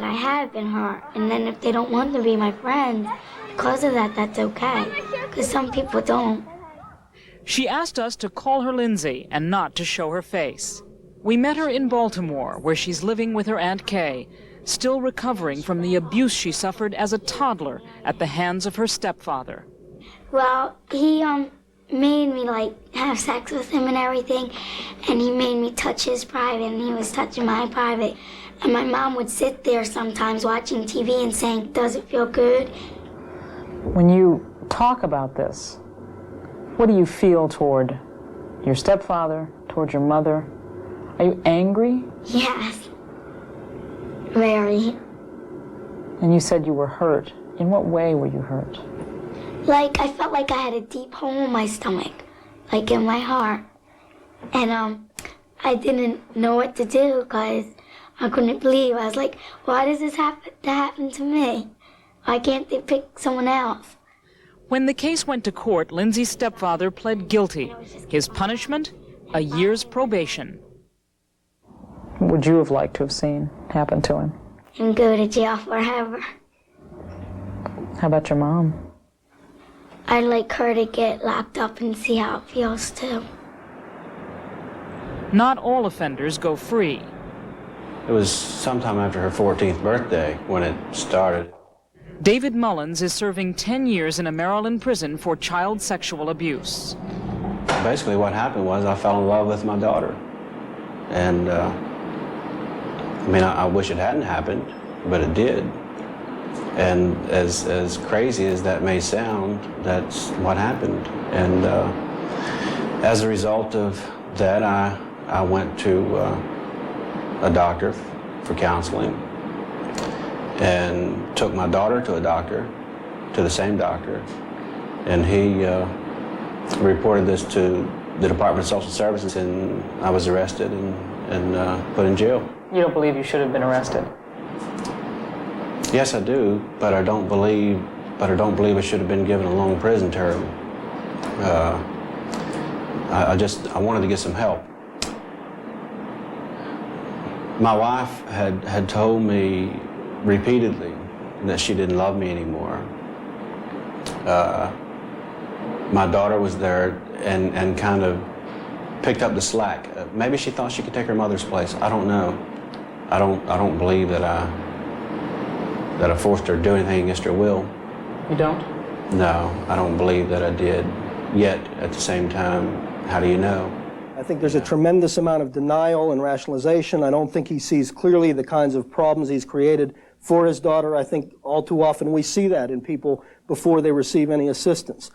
that I have been hurt. And then if they don't want to be my friends because of that, that's okay. Because some people don't. She asked us to call her Lindsay and not to show her face. We met her in Baltimore, where she's living with her Aunt Kay, still recovering from the abuse she suffered as a toddler at the hands of her stepfather. Well, he made me like have sex with him and everything, and he made me touch his private, and he was touching my private. And my mom would sit there sometimes watching TV and saying, "Does it feel good?" When you talk about this, what do you feel toward your stepfather, toward your mother? Are you angry? Yes. Very. And you said you were hurt. In what way were you hurt? Like, I felt like I had a deep hole in my stomach, like in my heart. And I didn't know what to do because I couldn't believe. I was like, why does this happen to me? Why can't they pick someone else? When the case went to court, Lindsay's stepfather pled guilty. His punishment? A year's probation. What would you have liked to have seen happen to him? And go to jail forever. How about your mom? I'd like her to get locked up and see how it feels too. Not all offenders go free. It was sometime after her 14th birthday when it started. David Mullins is serving 10 years in a Maryland prison for child sexual abuse. Basically what happened was I fell in love with my daughter. And I mean, I wish it hadn't happened, but it did. And as crazy as that may sound, that's what happened. And as a result of that, I went to a doctor for counseling and took my daughter to a doctor, to the same doctor, and he reported this to the Department of Social Services, and I was arrested and put in jail. You don't believe you should have been arrested? Yes, I do, but I don't believe I should have been given a long prison term. I wanted to get some help. My wife had told me repeatedly that she didn't love me anymore. My daughter was there and kind of picked up the slack. Maybe she thought she could take her mother's place. I don't know. I don't believe that I forced her to do anything against her will. You don't? No, I don't believe that I did. Yet, at the same time, how do you know? I think there's a tremendous amount of denial and rationalization. I don't think he sees clearly the kinds of problems he's created for his daughter. I think all too often we see that in people before they receive any assistance.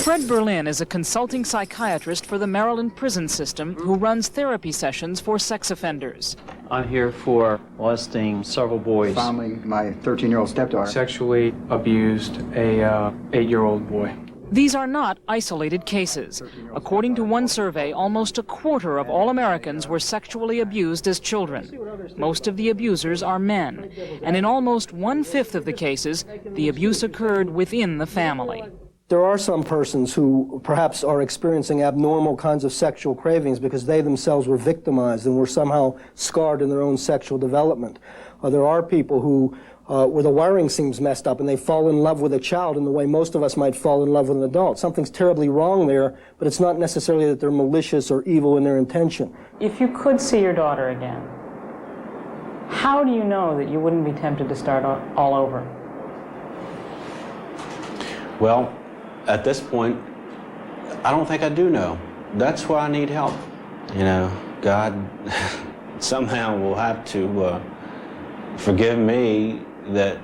Fred Berlin is a consulting psychiatrist for the Maryland prison system who runs therapy sessions for sex offenders. I'm here for molesting several boys. Finally, my 13-year-old stepdaughter Sexually abused a 8-year-old boy. These are not isolated cases. According to one survey, almost a quarter of all Americans were sexually abused as children. Most of the abusers are men, and in almost 1/5 of the cases, the abuse occurred within the family. There are some persons who perhaps are experiencing abnormal kinds of sexual cravings because they themselves were victimized and were somehow scarred in their own sexual development. There are people who, where the wiring seems messed up and they fall in love with a child in the way most of us might fall in love with an adult. Something's terribly wrong there, but it's not necessarily that they're malicious or evil in their intention. If you could see your daughter again, how do you know that you wouldn't be tempted to start all over? Well, at this point, I don't think I do know. That's why I need help. You know, God somehow will have to forgive me that,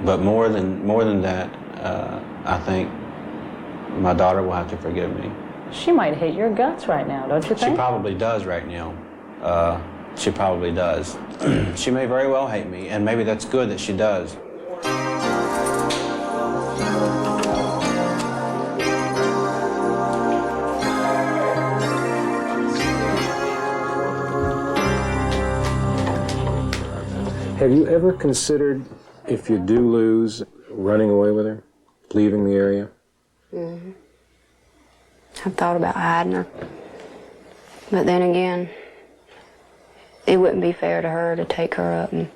but more than that, I think my daughter will have to forgive me. She might hate your guts right now, don't you think? She probably does right now. She probably does. She may very well hate me, and maybe that's good that she does. Have you ever considered, if you do lose, running away with her, leaving the area? Mm-hmm. I've thought about hiding her. But then again, it wouldn't be fair to her to take her up and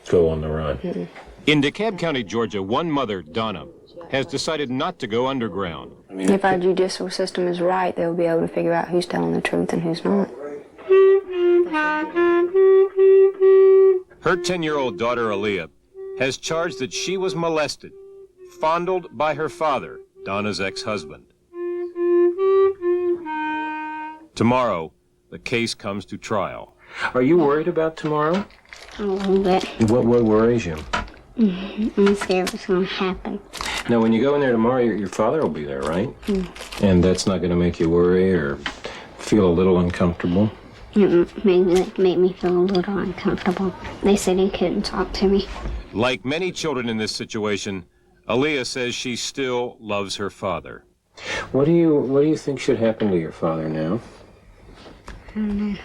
Go on the run. In DeKalb County, Georgia, one mother, Donna, has decided not to go underground. if our judicial system is right, they'll be able to figure out who's telling the truth and who's not. Her 10-year-old daughter, Aaliyah, has charged that she was molested, fondled by her father, Donna's ex-husband. Tomorrow, the case comes to trial. Are you worried about tomorrow? A little bit. What worries you? I'm scared what's going to happen. Now, when you go in there tomorrow, your father will be there, right? And that's not going to make you worry or feel a little uncomfortable? It made me feel a little uncomfortable. They said he couldn't talk to me. Like many children in this situation, Aaliyah says she still loves her father. What do you think should happen to your father now? I don't know.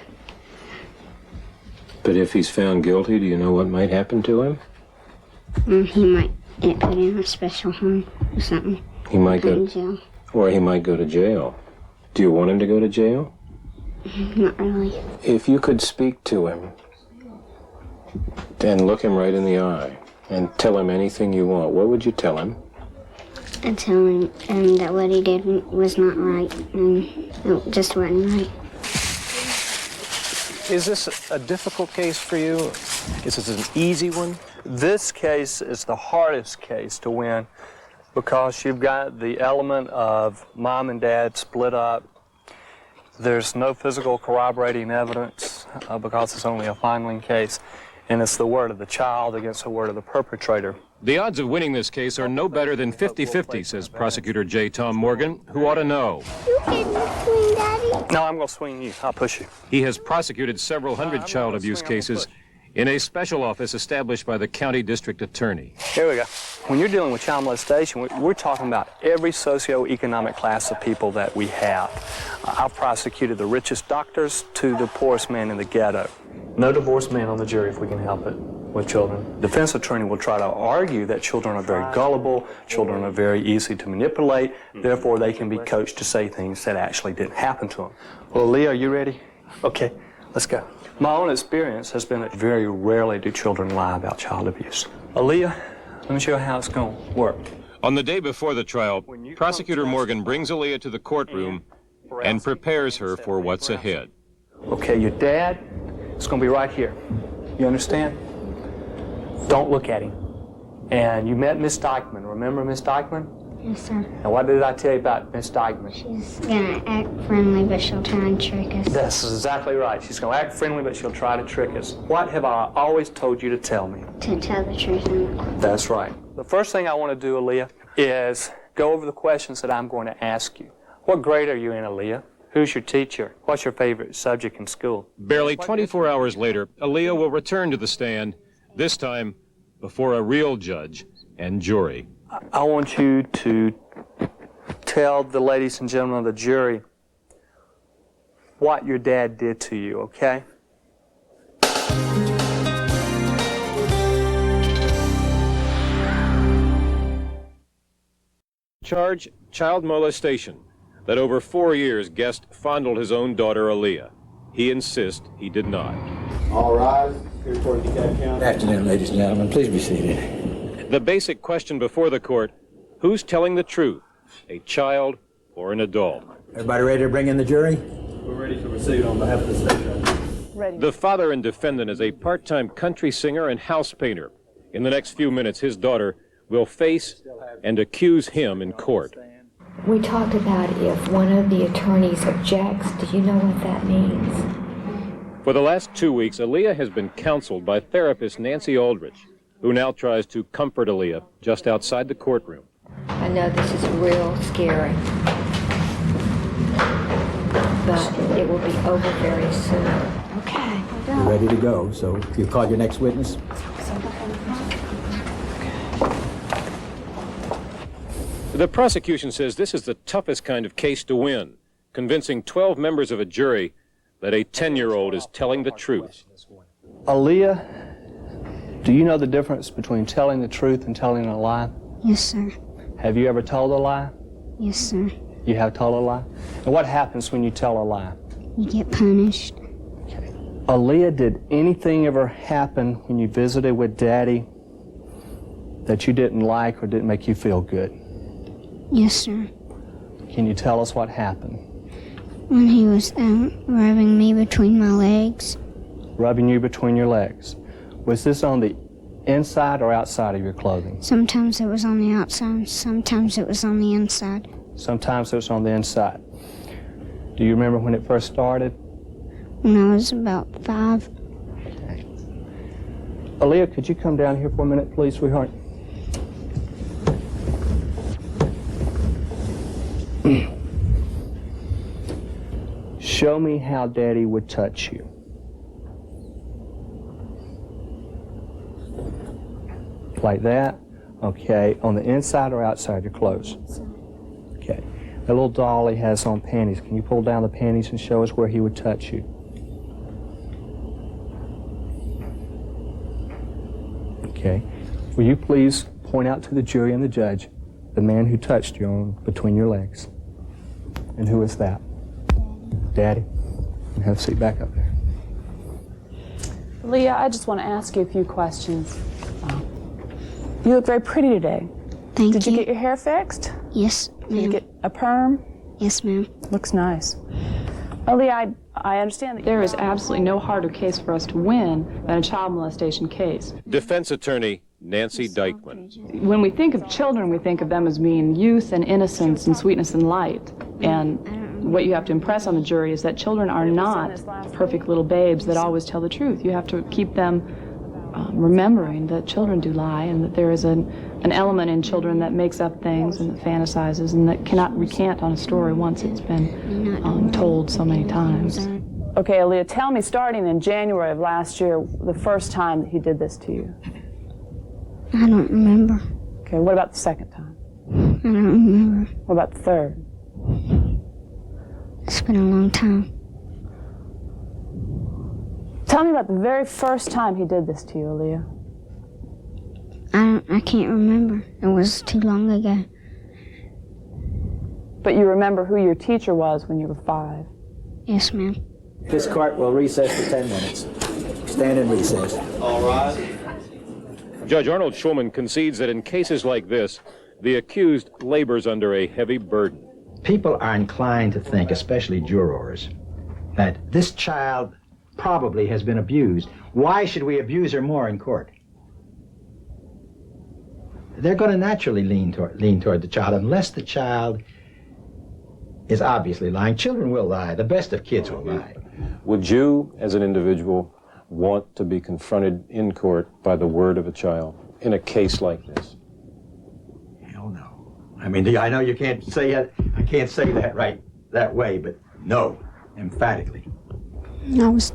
But if he's found guilty, do you know what might happen to him? He might get put in a special home or something. He might go in jail. Or he might go to jail. Do you want him to go to jail? Not really. If you could speak to him and look him right in the eye and tell him anything you want, what would you tell him? I'd tell him that what he did was not right and it just wasn't right. Is this a difficult case for you? Is this an easy one? This case is the hardest case to win because you've got the element of mom and dad split up. There's no physical corroborating evidence because it's only a finding case, and it's the word of the child against the word of the perpetrator. The odds of winning this case are no better than 50-50, says prosecutor J. Tom Morgan, who ought to know. You can swing, Daddy. No, I'm going to swing you. I'll push you. He has prosecuted several hundred child abuse cases in a special office established by the county district attorney. Here we go. When you're dealing with child molestation, we're talking about every socioeconomic class of people that we have. I've prosecuted the richest doctors to the poorest man in the ghetto. No divorced man on the jury if we can help it with children. Defense attorney will try to argue that children are very gullible, children are very easy to manipulate, therefore they can be coached to say things that actually didn't happen to them. Well, Leah, are you ready? Okay, let's go. My own experience has been that very rarely do children lie about child abuse. Aaliyah, let me show you how it's going to work. On the day before the trial, prosecutor Morgan brings Aaliyah to the courtroom and prepares her for what's ahead. Okay, your dad is going to be right here. You understand? Don't look at him. And you met Miss Dykeman. Remember Miss Dykeman? Yes, sir. And what did I tell you about Miss Dykeman? She's going to act friendly, but she'll try and trick us. That's exactly right. She's going to act friendly, but she'll try to trick us. What have I always told you to tell me? To tell the truth in the court. That's right. The first thing I want to do, Aaliyah, is go over the questions that I'm going to ask you. What grade are you in, Aaliyah? Who's your teacher? What's your favorite subject in school? Barely 24 hours later, Aaliyah will return to the stand, this time before a real judge and jury. I want you to tell the ladies and gentlemen of the jury what your dad did to you, okay? Charge, child molestation, that over 4 years Guest fondled his own daughter Aaliyah. He insists he did not. All rise. Good afternoon, ladies and gentlemen. Please be seated. The basic question before the court, who's telling the truth, a child or an adult? Everybody ready to bring in the jury? We're ready to proceed on behalf of the state. Ready. The father and defendant is a part-time country singer and house painter. In the next few minutes, his daughter will face and accuse him in court. We talked about if one of the attorneys objects. Do you know what that means? For the last 2 weeks, Aaliyah has been counseled by therapist Nancy Aldrich, who now tries to comfort Aaliyah just outside the courtroom. I know this is real scary, but it will be over very soon. Okay. You're ready to go, so if you call your next witness. The prosecution says this is the toughest kind of case to win, convincing 12 members of a jury that a 10-year-old is telling the truth. Aaliyah, do you know the difference between telling the truth and telling a lie? Yes, sir. Have you ever told a lie? Yes, sir. You have told a lie? And what happens when you tell a lie? You get punished. Okay. Aaliyah, did anything ever happen when you visited with Daddy that you didn't like or didn't make you feel good? Yes, sir. Can you tell us what happened? When he was rubbing me between my legs. Rubbing you between your legs. Was this on the inside or outside of your clothing? Sometimes it was on the outside, sometimes it was on the inside. Sometimes it was on the inside. Do you remember when it first started? When I was about 5. Okay. Aaliyah, could you come down here for a minute, please, sweetheart? Show me how Daddy would touch you. Like that? Okay. On the inside or outside your clothes? Okay. That little doll he has on panties. Can you pull down the panties and show us where he would touch you? Okay. Will you please point out to the jury and the judge the man who touched you on between your legs? And who is that? Daddy. And have a seat back up there. Leah, I just want to ask you a few questions. You look very pretty today. Thank you. Did you get your hair fixed? Yes, ma'am. Did you get a perm? Yes, ma'am. Looks nice. Leah, I understand that there is absolutely no harder case for us to win than a child molestation case. Defense attorney Nancy Dykeman. When we think of children, we think of them as being youth and innocence and sweetness and light. And what you have to impress on the jury is that children are not perfect little babes that always tell the truth. You have to keep them remembering that children do lie and that there is an element in children that makes up things and that fantasizes and that cannot recant on a story once it's been told so many times. Okay, Aaliyah, tell me, starting in January of last year, the first time that he did this to you. I don't remember. Okay, what about the second time? I don't remember. What about the third? It's been a long time. Tell me about the very first time he did this to you, Aaliyah. I can't remember. It was too long ago. But you remember who your teacher was when you were 5? Yes, ma'am. This court will recess for 10 minutes. Stand in recess. All right. Judge Arnold Schulman concedes that in cases like this, the accused labors under a heavy burden. People are inclined to think, especially jurors, that this child probably has been abused. Why should we abuse her more in court? They're going to naturally lean toward the child unless the child is obviously lying. Children will lie. The best of kids will lie. Would you, as an individual, want to be confronted in court by the word of a child in a case like this? Hell no. I mean, I know you can't say it. I can't say that right that way, but no, emphatically. I was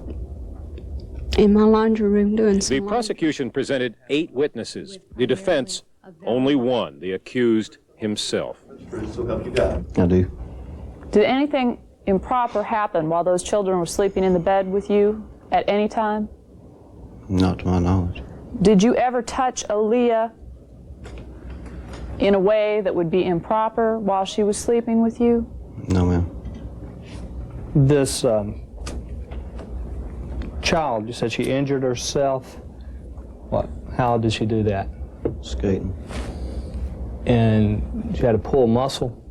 in my laundry room doing some The prosecution presented 8 witnesses. The defense, only 1, the accused himself. I do. Did anything improper happen while those children were sleeping in the bed with you at any time? Not to my knowledge. Did you ever touch Aaliyah in a way that would be improper while she was sleeping with you? No, ma'am. This child, you said she injured herself. What? How did she do that? Skating. And she had to pull muscle.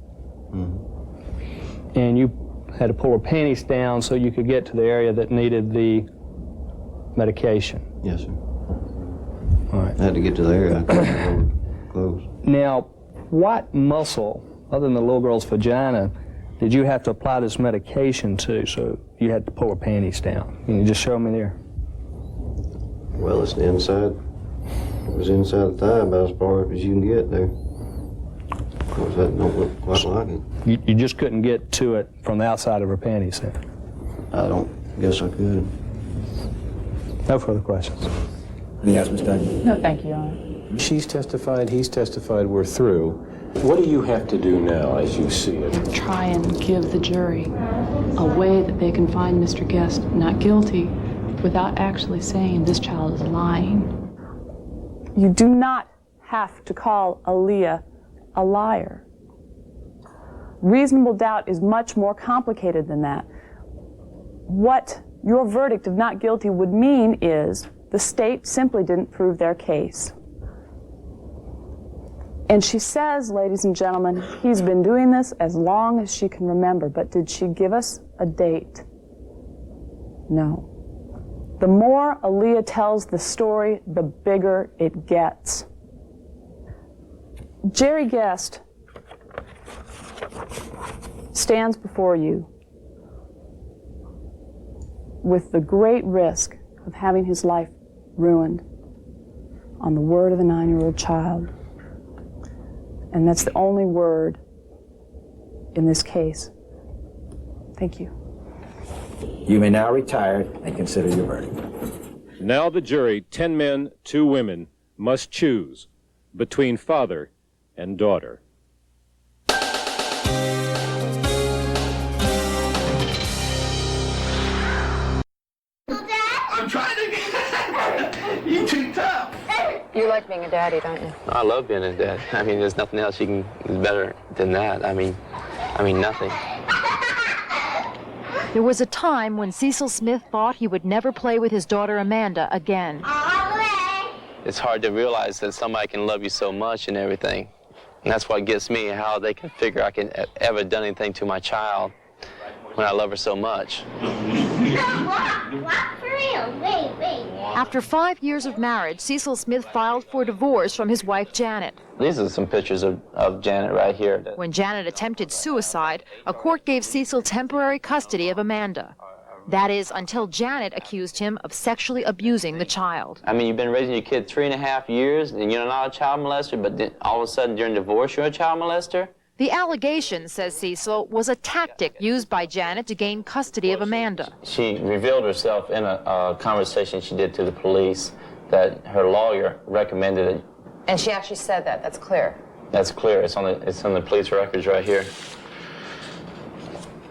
And you had to pull her panties down so you could get to the area that needed the medication. Yes, sir. All right. I had to get to the area. I couldn't close. Now, what muscle, other than the little girl's vagina, did you have to apply this medication to, so you had to pull her panties down? Can you just show me there? Well, it's the inside. It was inside the thigh about as far as you can get there. Of course, that don't look quite like it. You just couldn't get to it from the outside of her panties then? I don't guess I could. No further questions. Anything else, Mr. Dunn? No, thank you, Your Honor. She's testified, he's testified, we're through. What do you have to do now as you see it? Try and give the jury a way that they can find Mr. Guest not guilty without actually saying this child is lying. You do not have to call Aaliyah a liar. Reasonable doubt is much more complicated than that. What your verdict of not guilty would mean is the state simply didn't prove their case. And she says, ladies and gentlemen, he's been doing this as long as she can remember, but did she give us a date? No. The more Aaliyah tells the story, the bigger it gets. Jerry Guest stands before you with the great risk of having his life ruined on the word of a 9-year-old child. And that's the only word in this case. Thank you. You may now retire and consider your verdict. Now the jury, 10 men, 2 women, must choose between father and daughter. I'm trying to get you too tough. You like being a daddy, don't you? I love being a dad. I mean, there's nothing else is better than that. I mean, nothing. There was a time when Cecil Smith thought he would never play with his daughter Amanda again. It's hard to realize that somebody can love you so much and everything. And that's what gets me, how they can figure I can ever done anything to my child when I love her so much. After 5 years of marriage, Cecil Smith filed for divorce from his wife Janet. These are some pictures of Janet right here. When Janet attempted suicide, a court gave Cecil temporary custody of Amanda. That is, until Janet accused him of sexually abusing the child. I mean, you've been raising your kid 3.5 years, and you're not a child molester, but then all of a sudden during divorce, you're a child molester? The allegation, says Cecil, was a tactic used by Janet to gain custody of Amanda. She revealed herself in a conversation she did to the police that her lawyer recommended it. And she actually said that. That's clear. That's clear. It's on the police records right here.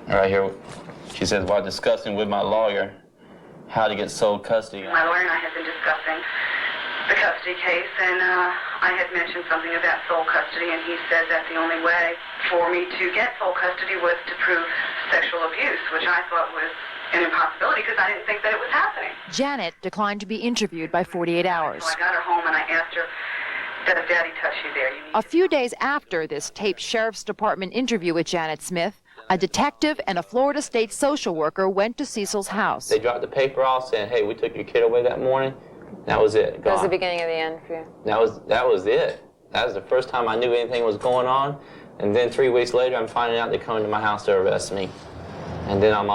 Right here. She says, while discussing with my lawyer how to get sole custody. My lawyer and I had been discussing the custody case, and I had mentioned something about sole custody, and he said that the only way for me to get sole custody was to prove sexual abuse, which I thought was an impossibility because I didn't think that it was happening. Janet declined to be interviewed by 48 Hours. So I got her home and I asked her, does Daddy touch you there? A few days after this taped Sheriff's Department interview with Janet Smith, a detective and a Florida State social worker went to Cecil's house. They dropped the paper off saying, hey, we took your kid away that morning. That was it. That was the beginning of the end for you? That was it. That was the first time I knew anything was going on. And then 3 weeks later, I'm finding out they're coming to my house to arrest me. And then I'm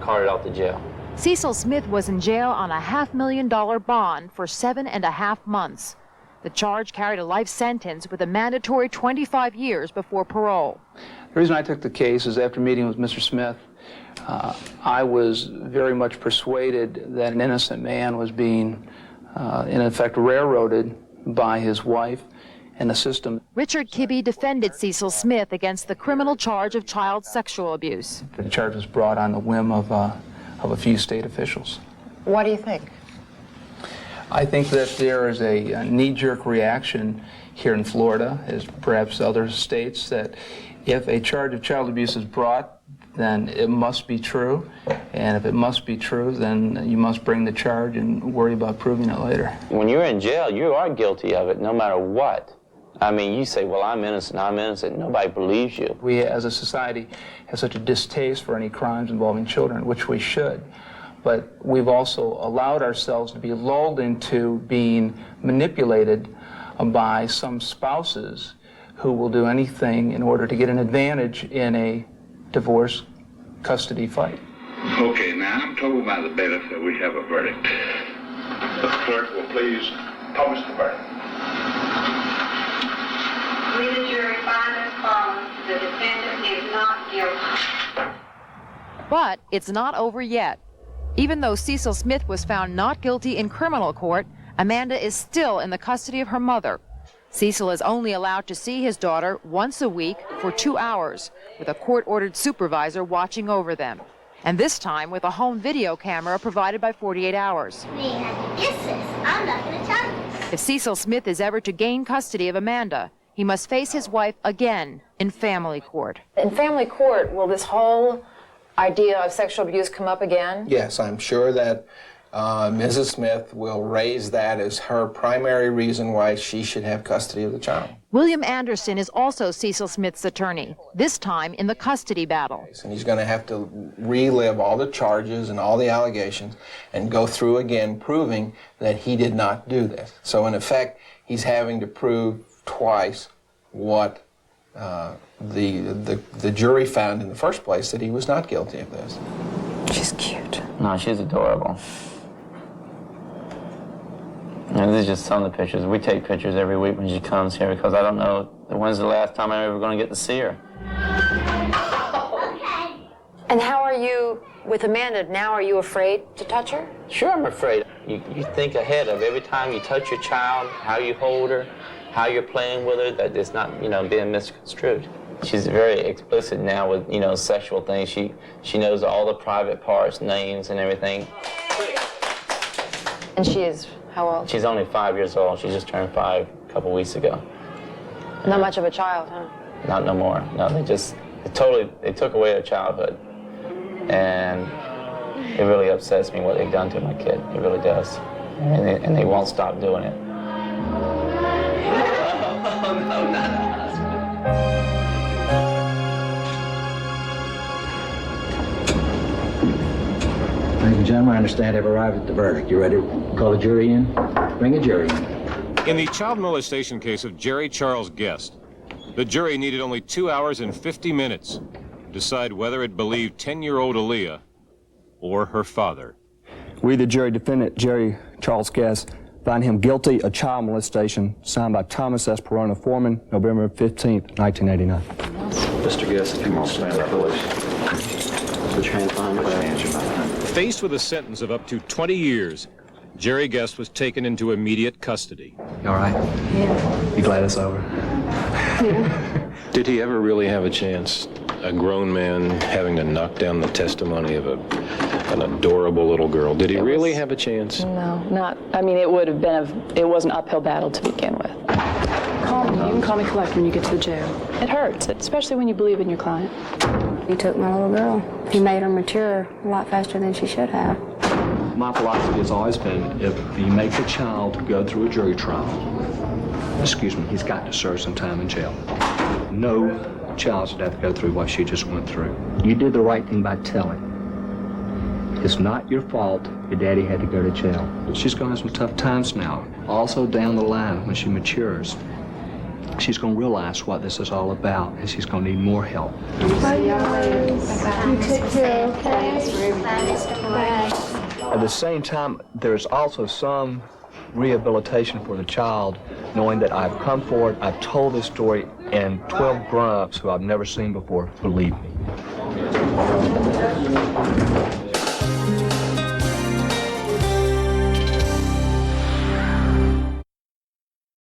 carted off to jail. Cecil Smith was in jail on a $500,000 bond for 7.5 months. The charge carried a life sentence with a mandatory 25 years before parole. The reason I took the case is after meeting with Mr. Smith, I was very much persuaded that an innocent man was being, in effect, railroaded by his wife and the system. Richard Kibbe defended Cecil Smith against the criminal charge of child sexual abuse. The charge was brought on the whim of a few state officials. What do you think? I think that there is a knee-jerk reaction here in Florida, as perhaps other states, that if a charge of child abuse is brought, then it must be true. And if it must be true, then you must bring the charge and worry about proving it later. When you're in jail, you are guilty of it no matter what. I mean, you say, well, I'm innocent. Nobody believes you. We as a society have such a distaste for any crimes involving children, which we should. But we've also allowed ourselves to be lulled into being manipulated by some spouses who will do anything in order to get an advantage in a divorce custody fight. Okay, now I'm told by the bailiff that we have a verdict. The clerk will please publish the verdict. We, the jury, find and affirm the defendant is not guilty. But it's not over yet. Even though Cecil Smith was found not guilty in criminal court, Amanda is still in the custody of her mother. Cecil is only allowed to see his daughter once a week for 2 hours, with a court-ordered supervisor watching over them. And this time with a home video camera provided by 48 Hours. I'm not going to tell you. If Cecil Smith is ever to gain custody of Amanda, he must face his wife again in family court. In family court, will this whole idea of sexual abuse come up again? Yes, I'm sure that Mrs. Smith will raise that as her primary reason why she should have custody of the child. William Anderson is also Cecil Smith's attorney, this time in the custody battle. And he's going to have to relive all the charges and all the allegations and go through again proving that he did not do this. So in effect, he's having to prove twice what the jury found in the first place, that he was not guilty of this. She's cute. No, she's adorable. And these are just some of the pictures. We take pictures every week when she comes here because I don't know when's the last time I'm ever going to get to see her. And how are you with Amanda? Now are you afraid to touch her? Sure, I'm afraid. You think ahead of every time you touch your child, how you hold her, how you're playing with her, that it's not, being misconstrued. She's very explicit now with, sexual things. She knows all the private parts, names, and everything. And she is how old? She's only 5 years old. She just turned 5 a couple weeks ago. Not much of a child, huh? Not no more. No, they took away her childhood. And it really upsets me what they've done to my kid. It really does. And they won't stop doing it. Ladies and gentlemen, I understand I've arrived at the verdict. You ready to call the jury in? Bring a jury in. In the child molestation case of Jerry Charles Guest, the jury needed only 2 hours and 50 minutes to decide whether it believed 10-year-old Aaliyah or her father. We, the jury defendant, Jerry Charles Guest, find him guilty of child molestation, signed by Thomas S. Perona, foreman, November 15th, 1989. Mr. Guest, come on, stand up, please. Put your hands behind your back. Faced with a sentence of up to 20 years, Jerry Guest was taken into immediate custody. You all right? Yeah. You glad it's over? Yeah. Did he ever really have a chance? A grown man having to knock down the testimony of an adorable little girl. Did he really have a chance? No, not. I mean, it would have been it was an uphill battle to begin with. Call me. You can call me collect when you get to the jail. It hurts, especially when you believe in your client. He took my little girl. He made her mature a lot faster than she should have. My philosophy has always been, if you make a child go through a jury trial, he's got to serve some time in jail. No child should have to go through what she just went through. You did the right thing by telling. It's not your fault your daddy had to go to jail. But she's going to have some tough times now. Also, down the line, when she matures, she's going to realize what this is all about, and she's going to need more help. At the same time, there's also some rehabilitation for the child, knowing that I've come forward, I've told this story, and 12 grown-ups who I've never seen before believe me.